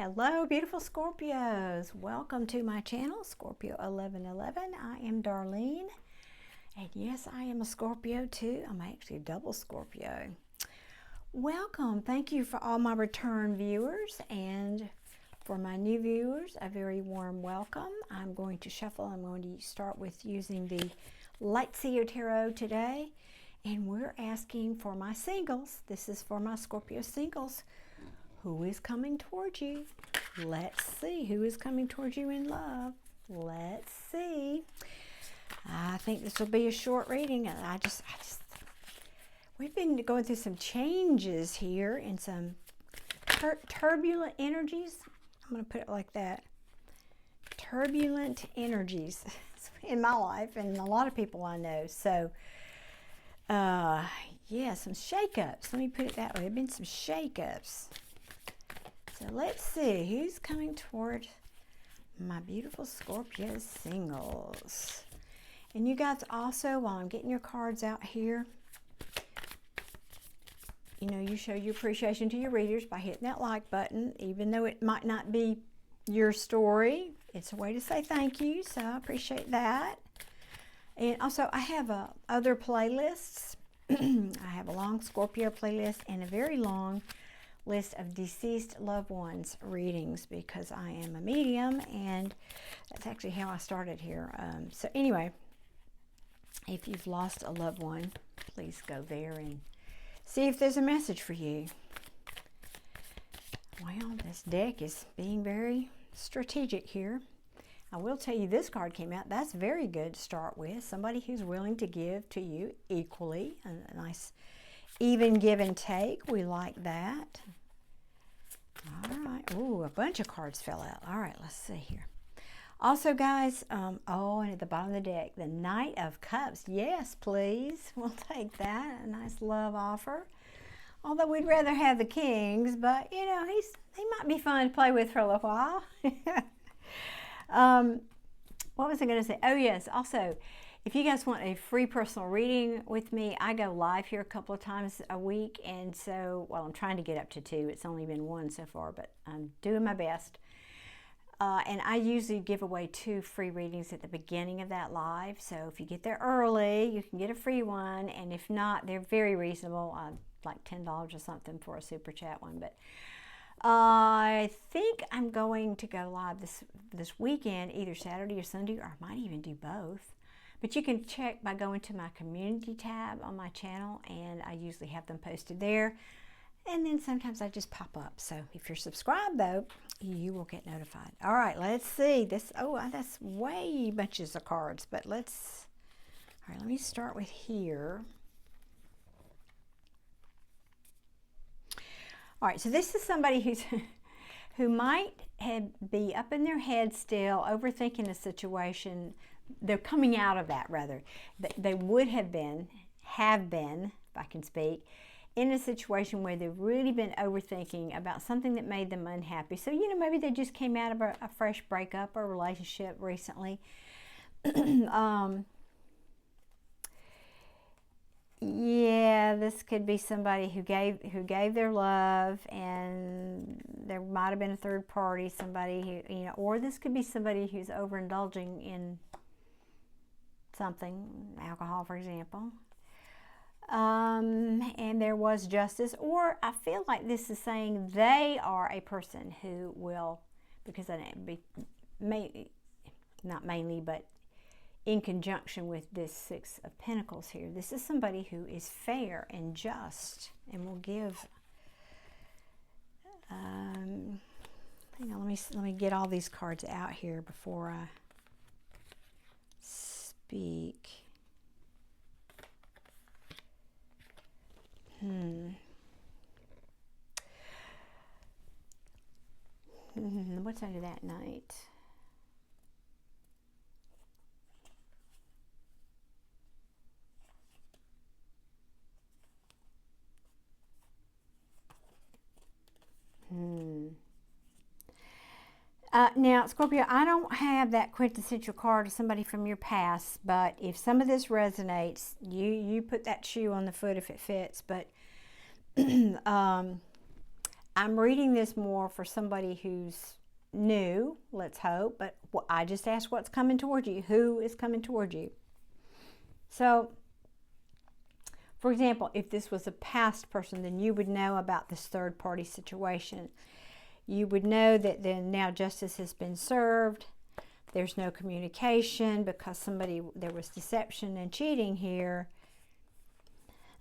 Hello, beautiful Scorpios. Welcome to my channel, Scorpio 1111. I am Darlene. And yes, I am a Scorpio too. I'm actually a double Scorpio. Welcome. Thank you for all my return viewers. And for my new viewers, a very warm welcome. I'm going to shuffle. I'm going to start with using the Light Seer Tarot today. And we're asking for my singles. This is for my Scorpio singles. Who is coming towards you? Let's see. Who is coming towards you in love? Let's see. I think this will be a short reading. We've been going through some changes here and some turbulent energies. I'm going to put it like that. Turbulent energies in my life and a lot of people I know. So, yeah, some shakeups. Let me put it that way. There have been some shakeups. So let's see who's coming toward my beautiful Scorpio singles. And you guys also, while I'm getting your cards out here, you know, you show your appreciation to your readers by hitting that like button, even though it might not be your story. It's a way to say thank you, so I appreciate that. And also, I have other playlists. I have a long Scorpio playlist and a very long list of deceased loved ones readings because I am a medium, and that's actually how I started here. So anyway, if you've lost a loved one, please go there and see if there's a message for you. Well, this deck is being very strategic here. I will tell you, this card came out. That's very good to start with. Somebody who's willing to give to you equally. A nice even give and take. We like that. All right. Ooh, a bunch of cards fell out. All right, let's see here. Also, guys, oh, and at the bottom of the deck, the Knight of Cups. Yes, please. We'll take that. A nice love offer. Although we'd rather have the Kings, but, you know, he might be fun to play with for a little while. What was I going to say? Oh, yes. Also, if you guys want a free personal reading with me, I go live here a couple of times a week. And so, well, I'm trying to get up to 2. It's only been 1 so far, but I'm doing my best. And I usually give away 2 free readings at the beginning of that live. So if you get there early, you can get a free one. And if not, they're very reasonable, like $10 or something for a super chat one. But I think I'm going to go live this weekend, either Saturday or Sunday, or I might even do both. But you can check by going to my community tab on my channel, and I usually have them posted there. And then sometimes I just pop up. So if you're subscribed, though, you will get notified. All right, let's see. That's way bunches of cards, but all right, let me start with here. All right, so this is somebody who might be up in their head still, overthinking a situation. They're coming out of that, rather. They would have been, if I can speak, in a situation where they've really been overthinking about something that made them unhappy. So, you know, maybe they just came out of a fresh breakup or relationship recently. Yeah, this could be somebody who gave their love, and there might have been a third party, somebody who, you know, or this could be somebody who's overindulging in something, alcohol, for example. And there was justice, or I feel like this is saying they are a person who will, because not mainly, but in conjunction with this 6 of Pentacles here, this is somebody who is fair and just and will give. Hang on, let me get all these cards out here before I speak. What's under that Knight? Now, Scorpio, I don't have that quintessential card of somebody from your past, but if some of this resonates, you put that shoe on the foot if it fits. But I'm reading this more for somebody who's new, let's hope, but I just asked what's coming toward you. Who is coming toward you? So, for example, if this was a past person, then you would know about this third party situation. You would know that then now justice has been served. There's no communication because there was deception and cheating here.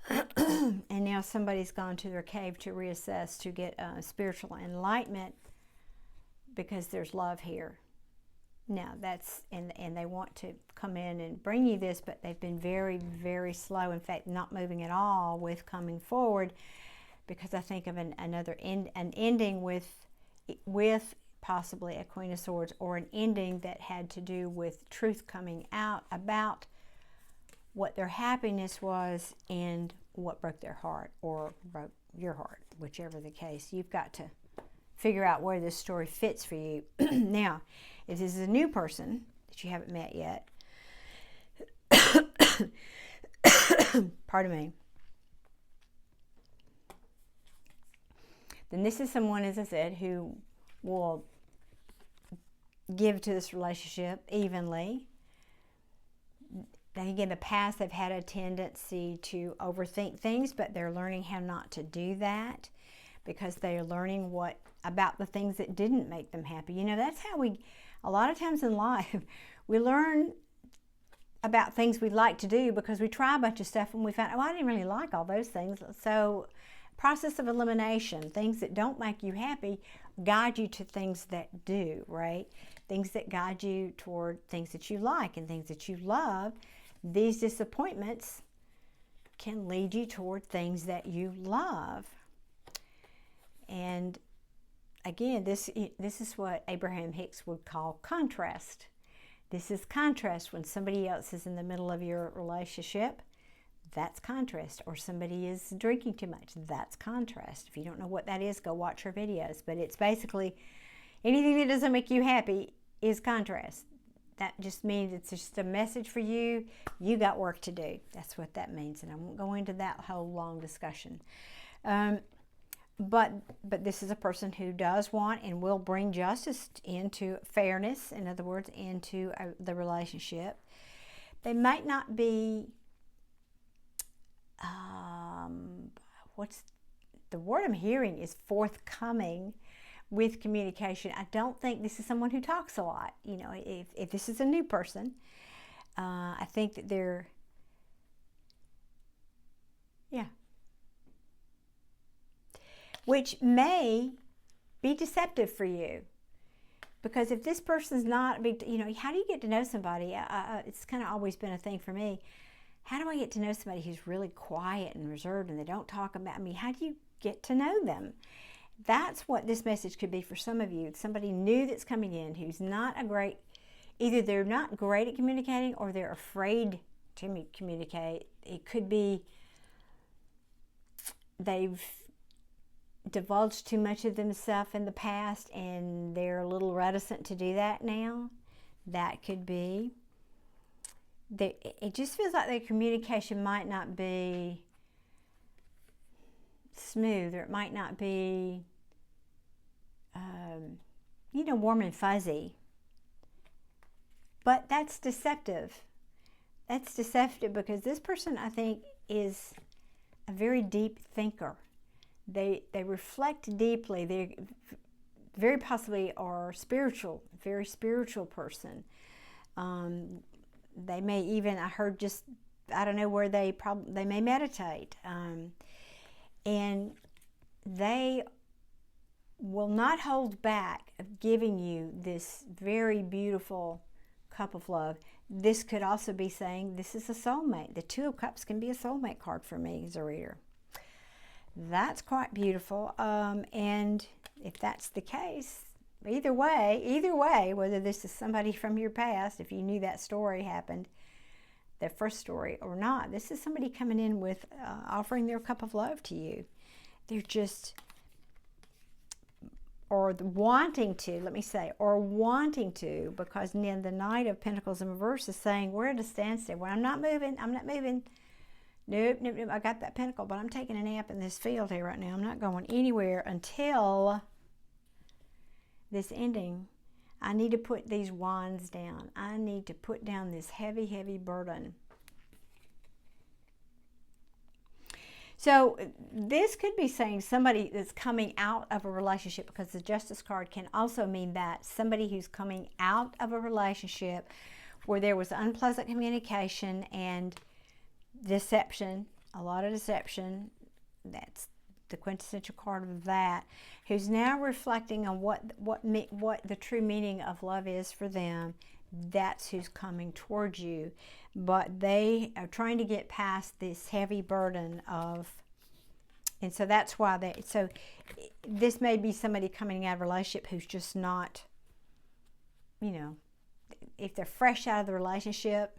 And now somebody's gone to their cave to reassess, to get spiritual enlightenment, because there's love here. Now that's, and they want to come in and bring you this, but they've been very, very slow. In fact, not moving at all with coming forward, because I think of an ending with possibly a Queen of Swords, or an ending that had to do with truth coming out about what their happiness was and what broke their heart, or broke your heart, whichever the case. You've got to figure out where this story fits for you. Now, if this is a new person that you haven't met yet, pardon me, then this is someone, as I said, who will give to this relationship evenly. I think in the past they've had a tendency to overthink things, but they're learning how not to do that, because they are learning about the things that didn't make them happy. You know, that's how a lot of times in life, we learn about things we like to do because we try a bunch of stuff and we find, oh, I didn't really like all those things. So, process of elimination, things that don't make you happy guide you to things that do, right? Things that guide you toward things that you like and things that you love. These disappointments can lead you toward things that you love. And again, this is what Abraham Hicks would call contrast. This is contrast. When somebody else is in the middle of your relationship, that's contrast. Or somebody is drinking too much, that's contrast. If you don't know what that is, go watch her videos. But it's basically anything that doesn't make you happy is contrast. That just means it's just a message for you. You got work to do. That's what that means. And I won't go into that whole long discussion. But this is a person who does want and will bring justice into fairness, in other words, into the relationship. They might not be, what's the word I'm hearing is forthcoming with communication. I don't think this is someone who talks a lot. You know, if this is a new person, I think that they're, yeah. Which may be deceptive for you. Because if this person's not, you know, how do you get to know somebody? It's kind of always been a thing for me. How do I get to know somebody who's really quiet and reserved and they don't talk about me? How do you get to know them? That's what this message could be for some of you. Somebody new that's coming in who's not either they're not great at communicating or they're afraid to communicate. It could be they've divulged too much of themselves in the past and they're a little reticent to do that now. That could be. It just feels like their communication might not be smooth, or it might not be, you know, warm and fuzzy. But that's deceptive. That's deceptive because this person, I think, is a very deep thinker. They reflect deeply. They very possibly are spiritual, very spiritual person. They may even, I heard just, I don't know where they may meditate. And they will not hold back of giving you this very beautiful cup of love. This could also be saying this is a soulmate. The Two of Cups can be a soulmate card for me as a reader. That's quite beautiful. And if that's the case, either way, whether this is somebody from your past, if you knew that story happened, the first story, or not, this is somebody coming in with offering their cup of love to you. They're just, or wanting to, let me say, or wanting to, because then the Knight of Pentacles in reverse is saying, we're at a standstill. Well, I'm not moving. Nope, nope, nope. I got that pentacle, but I'm taking a nap in this field here right now. I'm not going anywhere until this ending. I need to put these wands down. I need to put down this heavy, heavy burden. So this could be saying somebody that's coming out of a relationship, because the Justice card can also mean that somebody who's coming out of a relationship where there was unpleasant communication and deception, a lot of deception. That's the quintessential card of that, who's now reflecting on what the true meaning of love is for them. That's who's coming towards you, but they are trying to get past this heavy burden of, and so that's why so this may be somebody coming out of a relationship who's just not, you know, if they're fresh out of the relationship,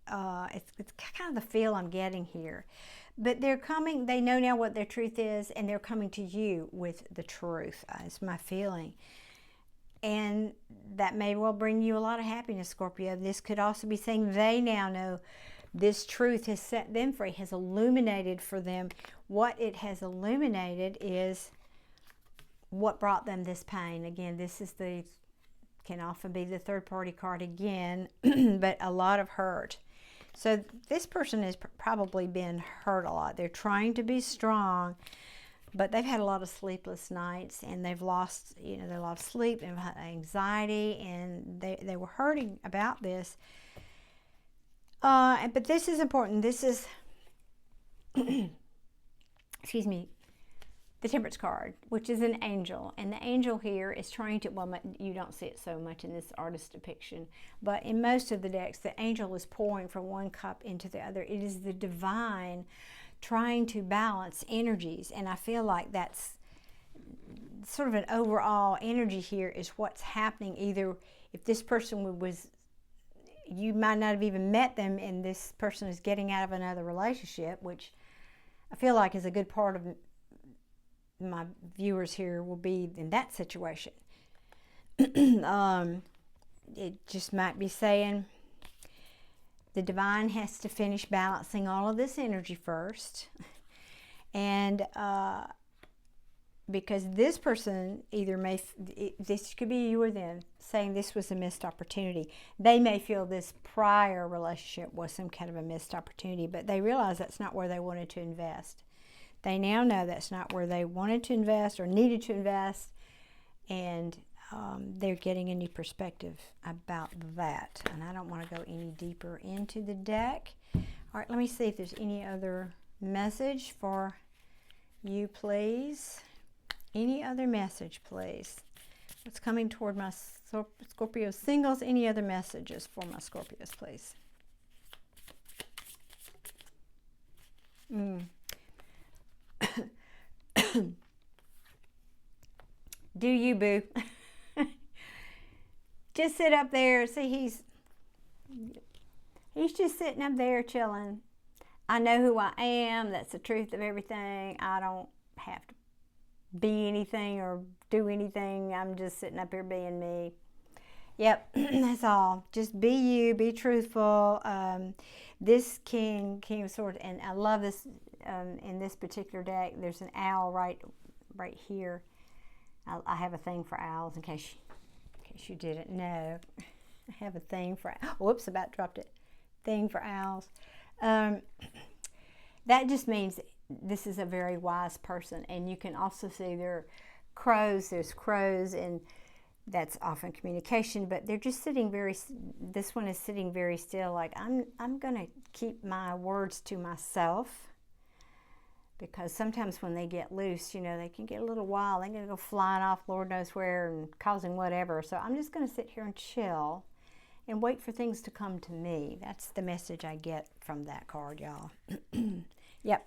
it's kind of the feel I'm getting here. But they're coming, they know now what their truth is, and they're coming to you with the truth, is my feeling. And that may well bring you a lot of happiness, Scorpio. This could also be saying they now know this truth has set them free, has illuminated for them. What it has illuminated is what brought them this pain. Again, this is can often be the third party card again, but a lot of hurt. So this person has probably been hurt a lot. They're trying to be strong, but they've had a lot of sleepless nights, and they've lost, they lost sleep and anxiety, and they were hurting about this. But this is important. This is, excuse me, the Temperance card, which is an angel. And the angel here is trying to, well, you don't see it so much in this artist depiction, but in most of the decks, the angel is pouring from one cup into the other. It is the divine trying to balance energies. And I feel like that's sort of an overall energy here is what's happening. Either if this person was, you might not have even met them, and this person is getting out of another relationship, which I feel like is a good part of my viewers here will be in that situation. It just might be saying the divine has to finish balancing all of this energy first, and because this person either this could be you or them, saying this was a missed opportunity. They may feel this prior relationship was some kind of a missed opportunity, but they realize that's not where they wanted to invest. They now know that's not where they wanted to invest or needed to invest, and they're getting a new perspective about that. And I don't want to go any deeper into the deck. All right, let me see if there's any other message for you, please. Any other message, please? What's coming toward my Scorpio singles? Any other messages for my Scorpios, please? Do you, boo? Just sit up there. See, he's just sitting up there chilling. I know who I am. That's the truth of everything. I don't have to be anything or do anything. I'm just sitting up here being me. Yep, that's all. Just be you. Be truthful. This King of Swords, and I love this. In this particular deck, there's an owl right here. I have a thing for owls, in case you didn't know. I have a thing for, whoops, about dropped it. Thing for owls. That just means this is a very wise person. And you can also see there's crows, and that's often communication, but they're just sitting this one is sitting very still, like I'm gonna keep my words to myself. Because sometimes when they get loose, they can get a little wild. They're going to go flying off Lord knows where and causing whatever. So I'm just going to sit here and chill and wait for things to come to me. That's the message I get from that card, y'all. Yep.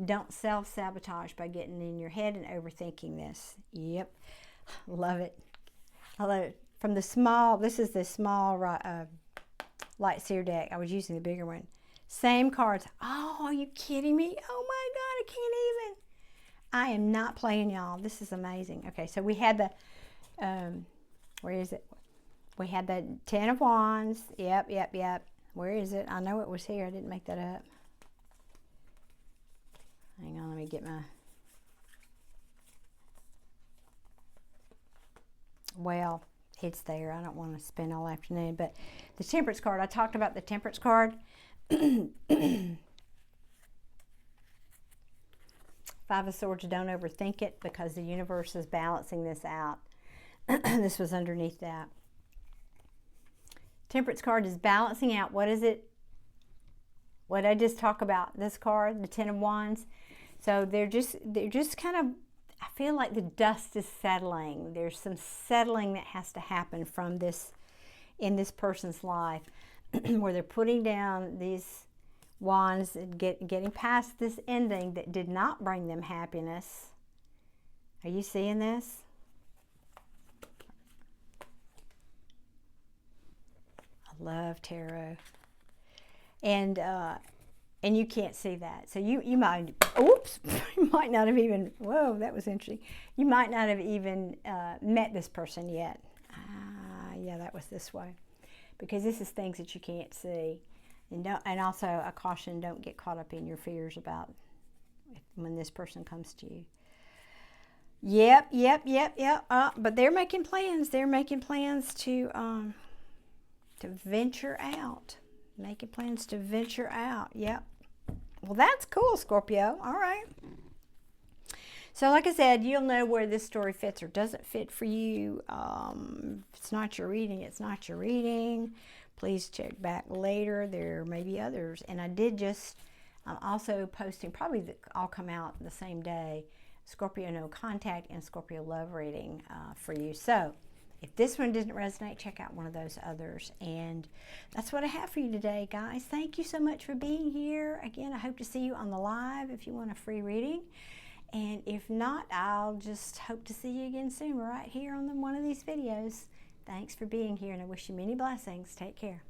Don't self-sabotage by getting in your head and overthinking this. Yep. Love it. I love it. From the small, this is the small light seer deck. I was using the bigger one. Same cards. Oh, are you kidding me? Oh my God, I can't even. I am not playing, y'all. This is amazing. Okay, so we had the, where is it? We had the 10 of Wands. Yep. Where is it? I know it was here. I didn't make that up. Hang on, let me get my... Well, it's there. I don't want to spend all afternoon. But the Temperance card, I talked about the Temperance card. Five of Swords, don't overthink it because the universe is balancing this out. This was underneath that. Temperance card is balancing out. What is it? What I just talked about, this card, the Ten of Wands. So they're just kind of, I feel like the dust is settling. There's some settling that has to happen from this, in this person's life, where they're putting down these wands and getting past this ending that did not bring them happiness. Are you seeing this? I love tarot. And you can't see that. So you might, oops, you might not have even, whoa, that was interesting. You might not have even met this person yet. Yeah, that was this way. Because this is things that you can't see. And also a caution, don't get caught up in your fears about when this person comes to you. Yep. But they're making plans. They're making plans to venture out. Making plans to venture out. Yep. Well, that's cool, Scorpio. All right. So like I said, you'll know where this story fits or doesn't fit for you. If it's not your reading, it's not your reading. Please check back later. There may be others. And I did just, I'm also posting, probably all come out the same day, Scorpio No Contact and Scorpio Love reading for you. So if this one didn't resonate, check out one of those others. And that's what I have for you today, guys. Thank you so much for being here. Again, I hope to see you on the live if you want a free reading. And if not, I'll just hope to see you again soon right here on one of these videos. Thanks for being here, and I wish you many blessings. Take care.